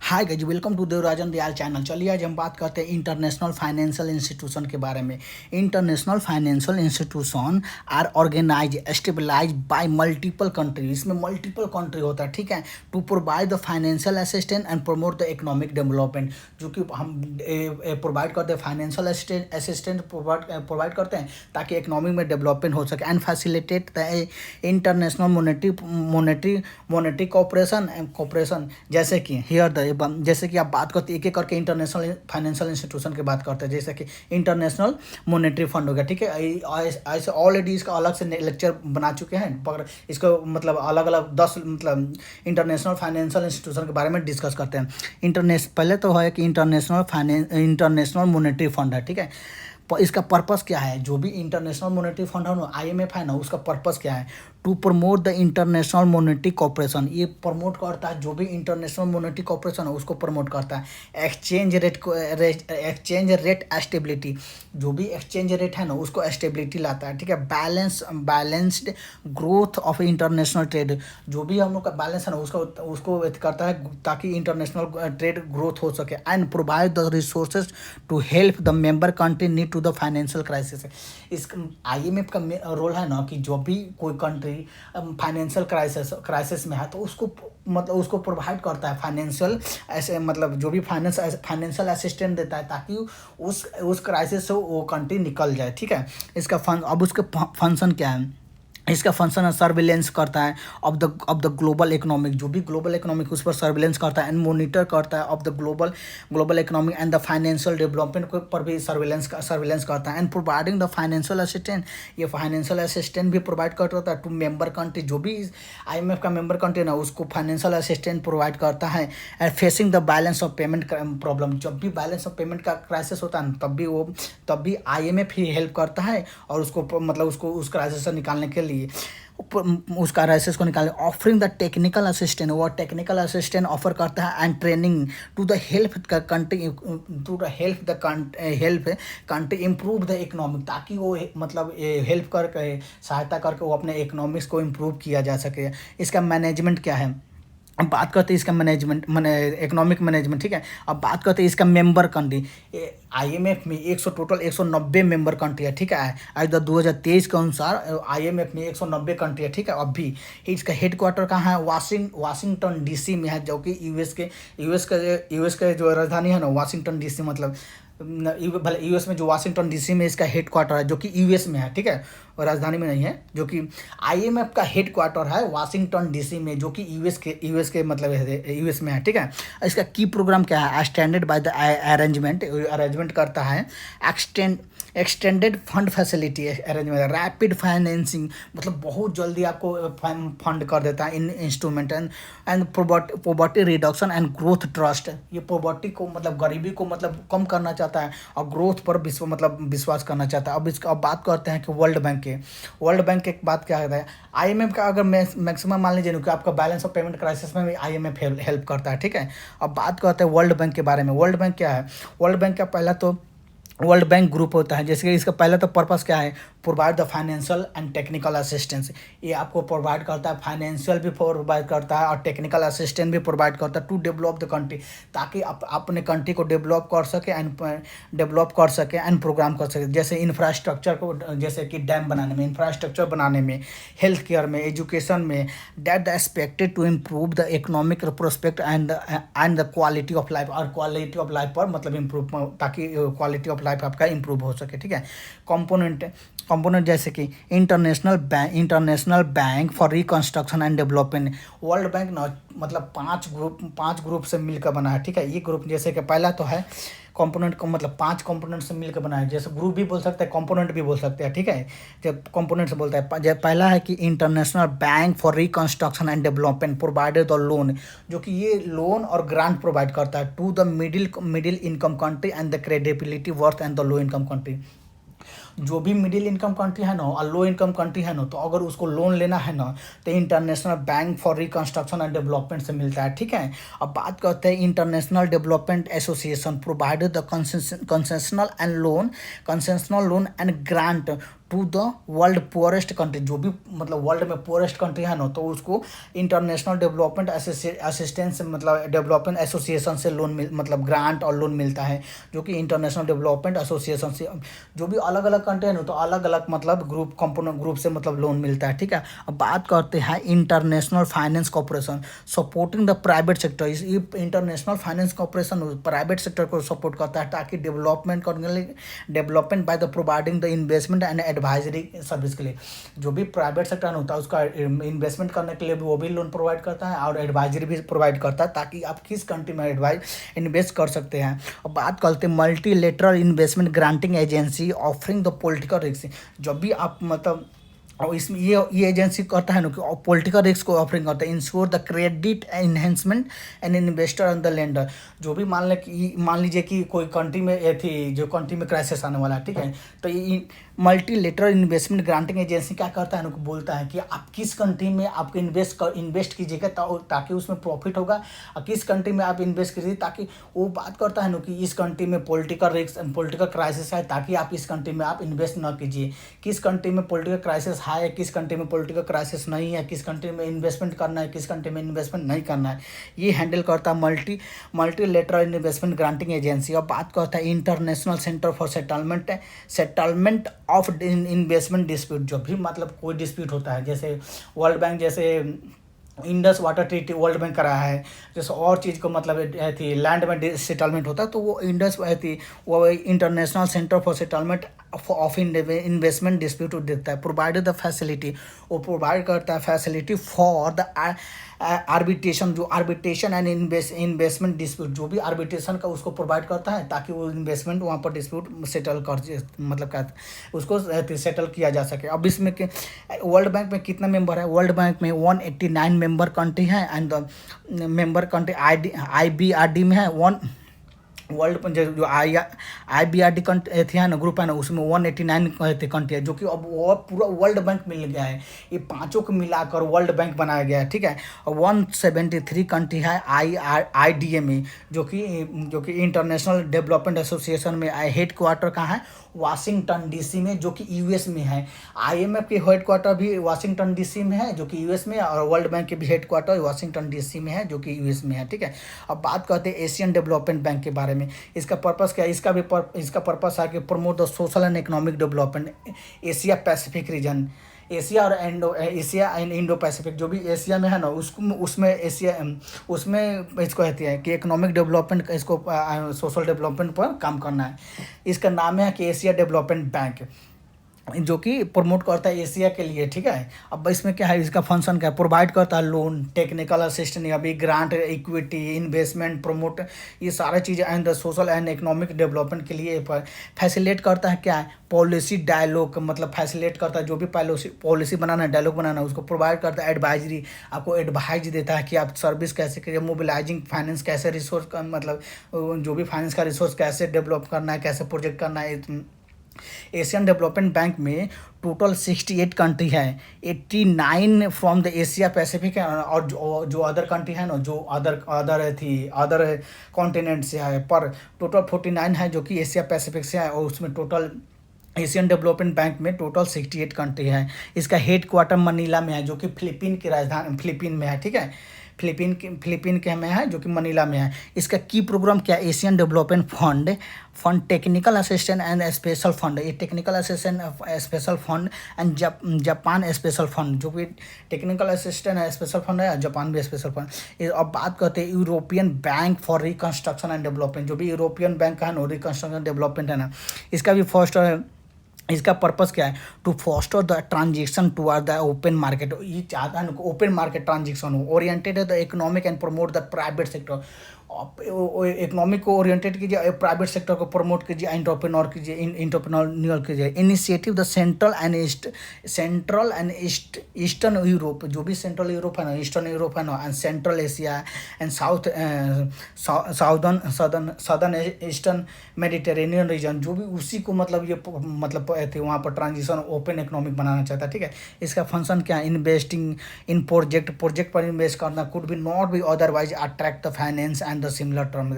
Hi guys, welcome to Devarajan Dayal channel. चलिए आज हम बात करते हैं इंटरनेशनल फाइनेंशियल इंस्टीट्यूशन के बारे में। International financial institution are organize stabilize by multiple country. इसमें मल्टीपल कंट्री होता है, ठीक है, to provide the financial assistance and promote the economic development. जो कि हम प्रोवाइड करते हैं, फाइनेंशियल असिस्टेंस प्रोवाइड करते हैं ताकि इकोनॉमी में डेवलपमेंट हो सके and facilitate the international monetary cooperation. जैसे कि हियर द जैसे कि आप बात करते एक एक करके इंटरनेशनल फाइनेंशियल इंस्टीट्यूशन की बात करते हैं, जैसे कि इंटरनेशनल मॉनेटरी फंड हो गया, ठीक है। ऐसे ऑलरेडी इसका अलग से लेक्चर बना चुके हैं, पर इसको मतलब अलग अलग 10 मतलब इंटरनेशनल फाइनेंशियल इंस्टीट्यूशन के बारे में डिस्कस करते हैं। पहले तो है कि इंटरनेशनल मॉनेटरी फंड है, ठीक है। इसका पर्पस क्या है? जो भी इंटरनेशनल मॉनेटरी फंड है ना, IMF है ना, उसका पर्पस क्या है? To promote the international monetary cooperation. ये प्रमोट करता है, जो भी इंटरनेशनल मॉनेटरी कॉपरेशन है उसको प्रमोट करता है। एक्सचेंज रेट स्टेबिलिटी, जो भी एक्सचेंज रेट है ना उसको स्टेबिलिटी लाता है, ठीक है। Balanced growth of international trade, जो भी हम लोग का बैलेंस है ना उसको करता है ताकि इंटरनेशनल ट्रेड ग्रोथ हो सके। And provide the resources to help the member country need to the financial crisis. इस IMF का रोल है ना कि जो भी कोई कंट्री फाइनेंशियल क्राइसिस में है तो उसको प्रोवाइड करता है फाइनेंशियल, ऐसे मतलब जो भी फाइनेंशियल असिस्टेंस देता है ताकि उस क्राइसिस से वो कंट्री निकल जाए, ठीक है। इसका उसके फंक्शन क्या है? इसका फंक्शन है सर्विलेंस करता है ऑफ द ग्लोबल इकोनॉमिक। जो भी ग्लोबल इकोनॉमिक उस पर सर्विलेंस करता है एंड मॉनिटर करता है of the global economic and the financial development पर भी सर्विलेंस करता है। And providing the financial assistant, ये फाइनेंशियल असिस्टेंट भी प्रोवाइड करता है टू मेंबर कंट्री। जो भी IMF का मेंबर कंट्री ना उसको फाइनेंशियल असिस्टेंट प्रोवाइड करता है। And facing the balance of payment problem, जब भी बैलेंस ऑफ पेमेंट का क्राइसिस होता है तब भी IMF ही हेल्प करता है और उसको मतलब उसको उस क्राइसिस से निकालने के लिए उसका क्राइसिस को निकाले। ऑफरिंग द टेक्निकल असिस्टेंट, वो टेक्निकल असिस्टेंट ऑफर करता है and training to the help country improve the economic, ताकि वो मतलब हेल्प करके सहायता करके वो अपने इकोनॉमिक्स को इम्प्रूव किया जा सके। इसका मैनेजमेंट क्या है? अब बात करते हैं इसका मैनेजमेंट इकोनॉमिक मैनेजमेंट, ठीक है। अब बात करते हैं इसका मेंबर कंट्री। IMF में टोटल 190 मेंबर कंट्री है, ठीक है। आज 2023 के अनुसार IMF में 190 कंट्री है, ठीक है। अब भी इसका हेडक्वार्टर कहाँ है? वाशिंगटन DC में है, जो कि यूएस के जो राजधानी है ना वाशिंगटन DC, मतलब भले US में जो वाशिंगटन DC में इसका हेडक्वार्टर है, जो कि US में है, ठीक है, और राजधानी में नहीं है। जो कि IMF का हेडक्वार्टर है वाशिंगटन DC में, जो कि US के मतलब US में है, ठीक है। इसका की प्रोग्राम क्या है? स्टैंडर्ड बाय द अरेंजमेंट करता है extended fund facility arrangement, rapid financing, मतलब बहुत जल्दी आपको फंड कर देता है in instrument and poverty reduction and growth trust. ये पॉवर्टी को मतलब गरीबी को मतलब कम करना चाहता है और ग्रोथ पर विश्वास करना चाहता है। अब बात करते हैं कि वर्ल्ड बैंक के बात क्या होता है? IMF का अगर मैक्सिमम मान लीजिए कि आपका बैलेंस ऑफ पेमेंट क्राइसिस में भी IMF हेल्प करता है, ठीक है। अब बात करते हैं वर्ल्ड बैंक के बारे में। वर्ल्ड बैंक क्या है? वर्ल्ड बैंक का पहला तो वर्ल्ड बैंक ग्रुप होता है, जैसे कि इसका पहला तो पर्पस क्या है? Provide the financial and technical assistance. ये आपको प्रोवाइड करता है, फाइनेंशियल भी प्रोवाइड करता है और टेक्निकल असिस्टेंस भी प्रोवाइड करता है टू डेवलप द कंट्री, ताकि आप अपने कंट्री को डेवलप कर सके एंड प्रोग्राम कर सके। जैसे इंफ्रास्ट्रक्चर को, जैसे कि डैम बनाने में, इंफ्रास्ट्रक्चर बनाने में, हेल्थ केयर में, एजुकेशन में, that the expected to improve the economic prospect and the quality of life, और क्वालिटी ऑफ लाइफ पर मतलब इम्प्रूव, ताकि क्वालिटी ऑफ लाइफ आपका इम्प्रूव हो सके, ठीक है। कंपोनेंट जैसे कि international bank for reconstruction and development. World bank ना मतलब पांच ग्रुप से मिलकर बना है, ठीक है। ये ग्रुप जैसे कि पहला तो है कंपोनेंट को, मतलब 5 कंपोनेंट से मिलकर बना है। जैसे ग्रुप भी बोल सकते हैं, कंपोनेंट भी बोल सकते हैं, ठीक है। जब कंपोनेंट से बोलता है, पहला है कि international bank for reconstruction and development provided the loan, जो कि ये लोन और ग्रांट प्रोवाइड करता है to the middle income country and the credibility worth and the low income country. जो भी मिडिल इनकम कंट्री है ना और लो इनकम कंट्री है ना, तो अगर उसको लोन लेना है ना तो international bank for reconstruction and development से मिलता है, ठीक है। अब बात करते हैं international development association provided the concessional loan and grant to the world poorest country, जो भी मतलब वर्ल्ड में पुअरेस्ट कंट्री है ना, तो उसको इंटरनेशनल डेवलपमेंट असिस्टेंस मतलब डेवलपमेंट एसोसिएशन से लोन मतलब ग्रांट और लोन मिलता है, जो कि इंटरनेशनल डेवलपमेंट एसोसिएशन से जो भी अलग अलग कंट्री है ना, तो अलग अलग मतलब ग्रुप कंपोनेंट ग्रुप से मतलब लोन मिलता है, ठीक है। अब बात करते हैं international finance corporation supporting the private sector. इस international finance corporation private sector को सपोर्ट करता है ताकि डेवलपमेंट करने के लिए development by the providing the investment and advisory service के लिए, जो भी प्राइवेट सेक्टर होता है उसका इन्वेस्टमेंट करने के लिए भी वो भी लोन प्रोवाइड करता है और एडवाइजरी भी प्रोवाइड करता है ताकि आप किस कंट्री में इन्वेस्ट कर सकते हैं। और बात करते हैं multilateral investment granting agency offering the political risk. जब भी आप मतलब और इसमें ये एजेंसी करता है ना कि पॉलिटिकल रिस्क को ऑफरिंग करता है, ensure the credit enhancement and investor and the lender. जो भी मान लीजिए कि कोई कंट्री में ये थी जो कंट्री में क्राइसिस आने वाला है, ठीक है, तो ये मल्टीलेटरल इन्वेस्टमेंट ग्रांटिंग एजेंसी क्या करता है ना, बोलता है कि आप किस कंट्री में आप इन्वेस्ट कीजिएगा ताकि उसमें प्रॉफिट होगा, और किस कंट्री में आप इन्वेस्ट कीजिए ताकि वो बात करता है ना कि इस कंट्री में पॉलिटिकल रिस्क पॉलिटिकल क्राइसिस है ताकि आप इस कंट्री में आप इन्वेस्ट ना कीजिए, किस कंट्री में पॉलिटिकल क्राइसिस है, किस कंट्री में पॉलिटिकल क्राइसिस नहीं है, किस कंट्री में इन्वेस्टमेंट करना है, किस कंट्री में इन्वेस्टमेंट नहीं करना है, ये हैंडल करता है मल्टीलेटरल इन्वेस्टमेंट ग्रांटिंग एजेंसी। और बात करता है international centre for settlement of investment dispute. जब भी मतलब कोई डिस्प्यूट होता है, जैसे वर्ल्ड बैंक जैसे Indus water treaty world bank कराया है, जैसे और चीज़ को मतलब थी लैंड में सेटलमेंट होता है तो वो इंडस थी वो international centre for settlement of investment dispute देखता है, प्रोवाइड द फैसिलिटी, वो प्रोवाइड करता है फैसिलिटी फॉर द आर्बिट्रेशन, जो आर्बिट्रेशन एंड इन्वेस्टमेंट डिस्प्यूट, जो भी आर्बिट्रेशन का उसको प्रोवाइड करता है ताकि वो इन्वेस्टमेंट वहाँ पर डिस्प्यूट सेटल कर मतलब क्या उसको सेटल किया जा सके। अब इसमें वर्ल्ड बैंक में कितना मेंबर है, वर्ल्ड बैंक में 189 मेंबर कंट्री है एंड मेंबर कंट्री IBRD में है वर्ल्ड जो IBRD कंट्री है ना ग्रुप है ना, उसमें 189 कंट्री है, जो कि अब वो पूरा वर्ल्ड बैंक मिल गया है, ये पांचों को मिलाकर वर्ल्ड बैंक बनाया गया है, ठीक है। और 173 कंट्री है IDA में, जो कि इंटरनेशनल डेवलपमेंट एसोसिएशन में हेड क्वार्टर कहाँ है, वाशिंगटन DC में, जो कि US में है। IMF के हेड क्वार्टर भी वाशिंगटन DC में है, जो कि US में है, और वर्ल्ड बैंक के भी हेड क्वार्टर वाशिंगटन DC में है, जो कि US में है, ठीक है। अब बात करते हैं एशियन डेवलपमेंट बैंक के बारे में। इसका पर्पस क्या है, इसका पर्पस है कि promote the social and economic development Asia Pacific region, Asia and Indo Pacific, जो भी एशिया में है ना उसमें इसको कहती है कि इकोनॉमिक डेवलपमेंट इसको सोशल डेवलपमेंट पर काम करना है। इसका नाम है कि एशिया डेवलपमेंट बैंक, जो कि प्रमोट करता है एशिया के लिए, ठीक है। अब इसमें क्या है, इसका फंक्शन क्या है, प्रोवाइड करता है लोन, टेक्निकल असिस्टेंस, अभी ग्रांट, इक्विटी, इन्वेस्टमेंट, प्रमोट, ये सारी चीज़ें and social and economic development के लिए फैसिलेट करता है क्या है, पॉलिसी डायलॉग, मतलब फैसिलेट करता है जो भी पॉलिसी बनाना है, डायलॉग बनाना है, उसको प्रोवाइड करता है एडवाइजरी, आपको एडवाइज देता है कि आप सर्विस कैसे करिए, मोबिलाइजिंग फाइनेंस कैसे रिसोर्स का मतलब जो भी फाइनेंस का रिसोर्स कैसे डेवलप करना है, कैसे प्रोजेक्ट करना है। एशियन डेवलपमेंट बैंक में टोटल 68 कंट्री है, 89 फ्रॉम द एशिया पैसिफिक है, और जो अदर कंट्री है ना, जो अदर कॉन्टिनेंट से है, पर टोटल 49 है जो कि एशिया पैसिफिक से है, और उसमें टोटल एशियन डेवलपमेंट बैंक में टोटल 68 कंट्री है। इसका हेड क्वार्टर मनीला में है, जो कि फिलीपीन की राजधानी फिलीपीन में है, ठीक है, फिलीपीन के में है, जो कि मनीला में है। इसका की प्रोग्राम क्या, Asian development fund technical assistant and special fund, ये technical assistant special fund and Japan special fund, जो कि टेक्निकल असिस्टेंट है स्पेशल फंड है, जापान भी स्पेशल फंड। अब बात करते हैं European bank for reconstruction and development, जो भी यूरोपियन बैंक है ना रिकन्स्ट्रक्शन डेवलपमेंट है ना, इसका भी फर्स्ट इसका पर्पस क्या है, to foster the transaction toward the open market, ये चाहता है ओपन मार्केट ट्रांजेक्शन हो, oriented the economic and promote the private sector, economic को ओरिएंटेड कीजिए, प्राइवेट सेक्टर को प्रमोट कीजिए, एंटरप्रेन्योर कीजिए। Initiative the central and eastern Europe, जो भी सेंट्रल यूरोप है ना, ईस्टर्न यूरोप है ना, and central Asia and southern eastern Mediterranean reason, जो भी उसी को मतलब ये मतलब थे वहाँ पर ट्रांजिशन ओपन इकोनॉमिक बनाना चाहता है, ठीक है। इसका फंक्शन क्या है, इन्वेस्टिंग इन प्रोजेक्ट पर इन्वेस्ट करना, could be not be otherwise attract the finance and the similar term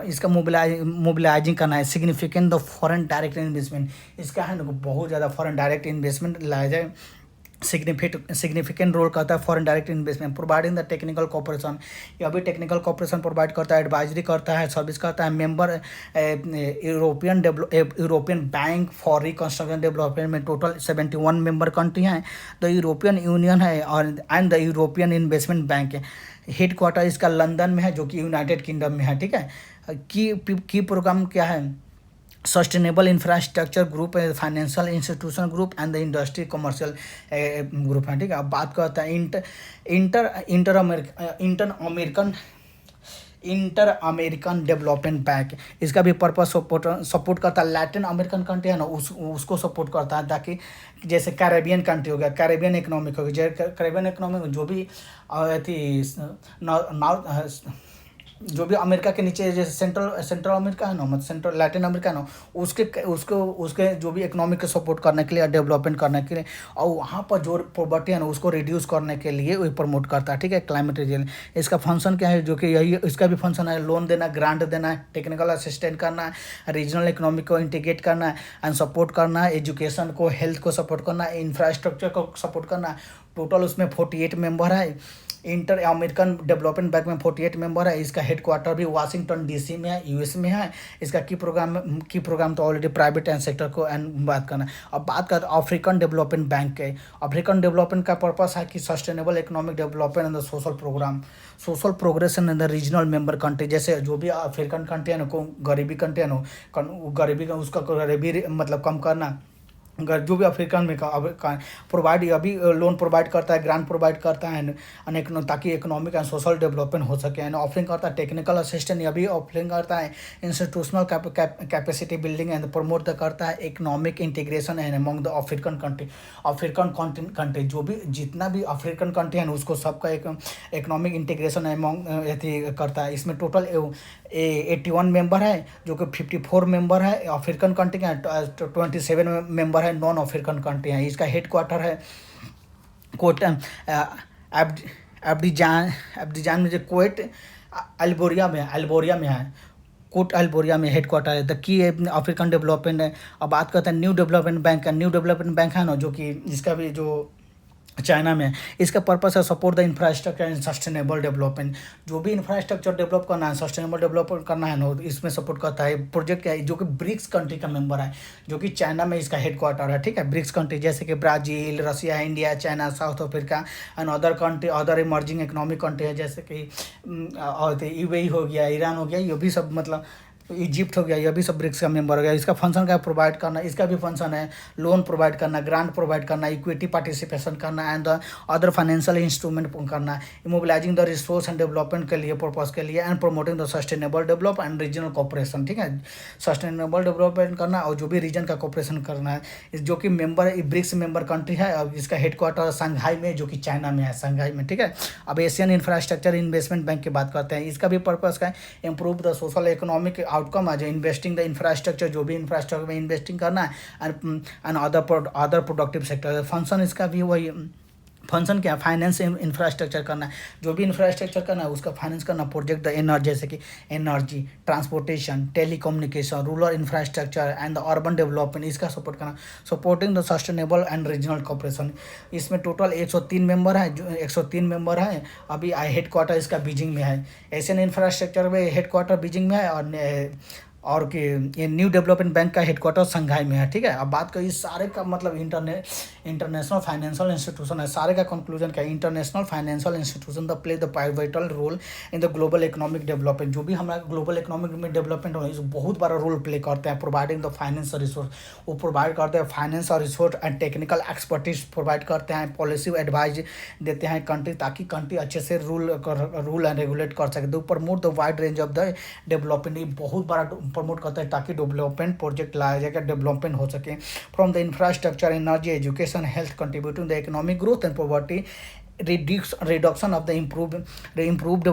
इसका मोबिलाइजिंग करना है significant the foreign direct investment, इसका है ना बहुत ज़्यादा फॉरेन डायरेक्ट इन्वेस्टमेंट लाया जाए, सिग्निफिकेंट रोल करता है foreign direct investment, providing the technical corporation, यह भी टेक्निकल कॉपरेशन प्रोवाइड करता है, एडवाइजरी करता है, सर्विस करता है, member European bank for reconstruction development में टोटल 71 मेंबर कंट्री हैं, द यूरोपियन यूनियन है और and the European investment bank है, हेड क्वार्टर इसका लंदन में है जो कि यूनाइटेड किंगडम में है, ठीक है। की प्रोग्राम क्या है, सस्टेनेबल इंफ्रास्ट्रक्चर ग्रुप है, financial institution group and the industry commercial group है, ठीक है। अब बात करता है इंटर अमेरिकन डेवलपमेंट बैंक, इसका भी पर्पस सपोर्ट करता है, लैटिन अमेरिकन कंट्री है ना उसको सपोर्ट करता है, ताकि जैसे कैरेबियन कंट्री हो गया, कैरेबियन इकोनॉमिक हो गया, कैरेबियन इकोनॉमिक जो भी जो भी अमेरिका के नीचे जैसे सेंट्रल अमेरिका है ना, मतलब सेंट्रल लैटिन अमेरिका है ना, उसके जो भी इकोनॉमिक को सपोर्ट करने के लिए, डेवलपमेंट करने के लिए, और वहाँ पर जो पॉवर्टी है ना उसको रिड्यूस करने के लिए वो प्रमोट करता है, ठीक है। क्लाइमेट रिजिलियंस, इसका फंक्शन क्या है, जो कि यही इसका भी फंक्शन है, लोन देना, ग्रांट देना है, टेक्निकल असिस्टेंट करना है, रीजनल इकोनॉमी को इंटीग्रेट करना है एंड सपोर्ट करना है, एजुकेशन को, हेल्थ को सपोर्ट करना है, इंफ्रास्ट्रक्चर को सपोर्ट करना है। टोटल उसमें 48 मेंबर है, इंटर अमेरिकन डेवलपमेंट बैंक में 48 मेंबर है, इसका हेडक्वार्टर भी वाशिंगटन डीसी में है, यूएस में है। इसका की प्रोग्राम तो ऑलरेडी प्राइवेट एंड सेक्टर को एंड बात करना है। अब बात करते हैं अफ्रीकन डेवलपमेंट बैंक के। अफ्रीकन डेवलपमेंट का पर्पस है कि sustainable economic development and the social progression in the regional member country, जैसे जो भी अफ्रीकन कंट्री है ना, को गरीबी कंट्री है ना, गरीबी का उसका गरीबी मतलब कम करना, जो भी अफ्रीकन में प्रोवाइड अभी लोन प्रोवाइड करता है, ग्रांट प्रोवाइड करता है अनेक, ताकि इकोनॉमिक एंड सोशल डेवलपमेंट हो सके एंड ऑफरिंग करता है टेक्निकल असिस्टेंट, ये भी ऑफरिंग करता है institutional capacity building and promote करता है economic integration and among the African country, जो भी जितना भी अफ्रीकन कंट्री है उसको सबका एक इकोनॉमिक इंटीग्रेशन अमंग करता है। इसमें टोटल 81 मेंबर है, जो कि 54 मेंबर है अफ्रीकन कंट्री के, 27 मेंबर है नॉन अफ्रीकन कंट्री हैं। इसका हेड क्वार्टर है एब्डिजान में, जो कोट अल्बोरिया में है, कोट अल्बोरिया में हेड क्वार्टर है। द की अफ्रीकन डेवलपमेंट है। अब बात करते हैं न्यू डेवलपमेंट बैंक का। न्यू डेवलपमेंट बैंक है ना, जो कि इसका भी जो चाइना में, इसका पर्पस है support the infrastructure and sustainable development, जो भी इंफ्रास्ट्रक्चर डेवलप करना है, सस्टेनेबल डेवलपमेंट करना है ना, इसमें सपोर्ट करता है। प्रोजेक्ट क्या है, जो कि ब्रिक्स कंट्री का मेंबर है, जो कि चाइना में इसका हेड क्वार्टर है, ठीक है। ब्रिक्स कंट्री जैसे कि Brazil, Russia, India, China, South Africa and other country, other emerging economic country है, जैसे कि यूएई हो गया, ईरान हो गया, ये भी सब मतलब इजिप्ट हो गया, ये भी सब ब्रिक्स का मेंबर हो गया। इसका फंक्शन क्या प्रोवाइड करना, इसका भी फंक्शन है लोन प्रोवाइड करना, ग्रांट प्रोवाइड करना, इक्विटी पार्टिसिपेशन करना and the other financial instrument करना, mobilising the resource and development के लिए, पर्पस के लिए and promoting the sustainable develop and regional cooperation, ठीक है। सस्टेनेबल डेवलपमेंट करना और जो भी रीजन का कोऑपरेशन करना है, जो कि मेंबर ब्रिक्स मेंबर कंट्री है। अब इसका हेडक्वार्टर संघाई में, जो कि चाइना में है, संघाई में, ठीक है। अब एशियन इंफ्रास्ट्रक्चर इन्वेस्टमेंट बैंक की बात करते हैं। इसका भी पर्पस का है improve the social economic outcome है, जो इन्वेस्टिंग द इंफ्रास्ट्रक्चर, जो भी इंफ्रास्ट्रक्चर में इन्वेस्टिंग करना है and other productive sector. Function इसका भी वही फंक्शन क्या है, फाइनेंस इंफ्रास्ट्रक्चर करना है, जो भी इंफ्रास्ट्रक्चर करना है उसका फाइनेंस करना, प्रोजेक्ट द एनर्जी, जैसे कि energy, transportation, telecommunication, rural infrastructure and the urban development, इसका सपोर्ट करना, supporting the sustainable and regional cooperation. इसमें टोटल 103 मेंबर है, जो 103 मेंबर है। अभी हेड क्वार्टर इसका बीजिंग में है। एशियन इंफ्रास्ट्रक्चर में हेड क्वार्टर बीजिंग में है और कि ये न्यू डेवलपमेंट बैंक का हेडक्वार्टर संघाई में है, ठीक है। अब बात करिए सारे का मतलब इंटरनेशनल फाइनेंशियल इंस्टीट्यूशन है। सारे का कंक्लूजन क्या है, international financial institution the play the pivotal role in the global economic development. जो भी हमारा ग्लोबल इकोनॉमिक में डेवलपमेंट हो रहा है, बहुत बड़ा रोल प्ले करते हैं, प्रोवाइडिंग द फाइनेंस और रिसोर्स। वो प्रोवाइड करते हैं फाइनेंस और resource and technical expertise provide करते हैं, पॉलिसी एडवाइज देते हैं कंट्री, ताकि कंट्री अच्छे से रूल एंड रेगुलेट कर सके। दो promote the wide range of the development, ये बहुत बड़ा प्रमोट करता है ताकि डेवलपमेंट प्रोजेक्ट लाया जाएगा, डेवलपमेंट हो सके। From the infrastructure, energy, education, health, contributing the economic growth and poverty, reduction of the improved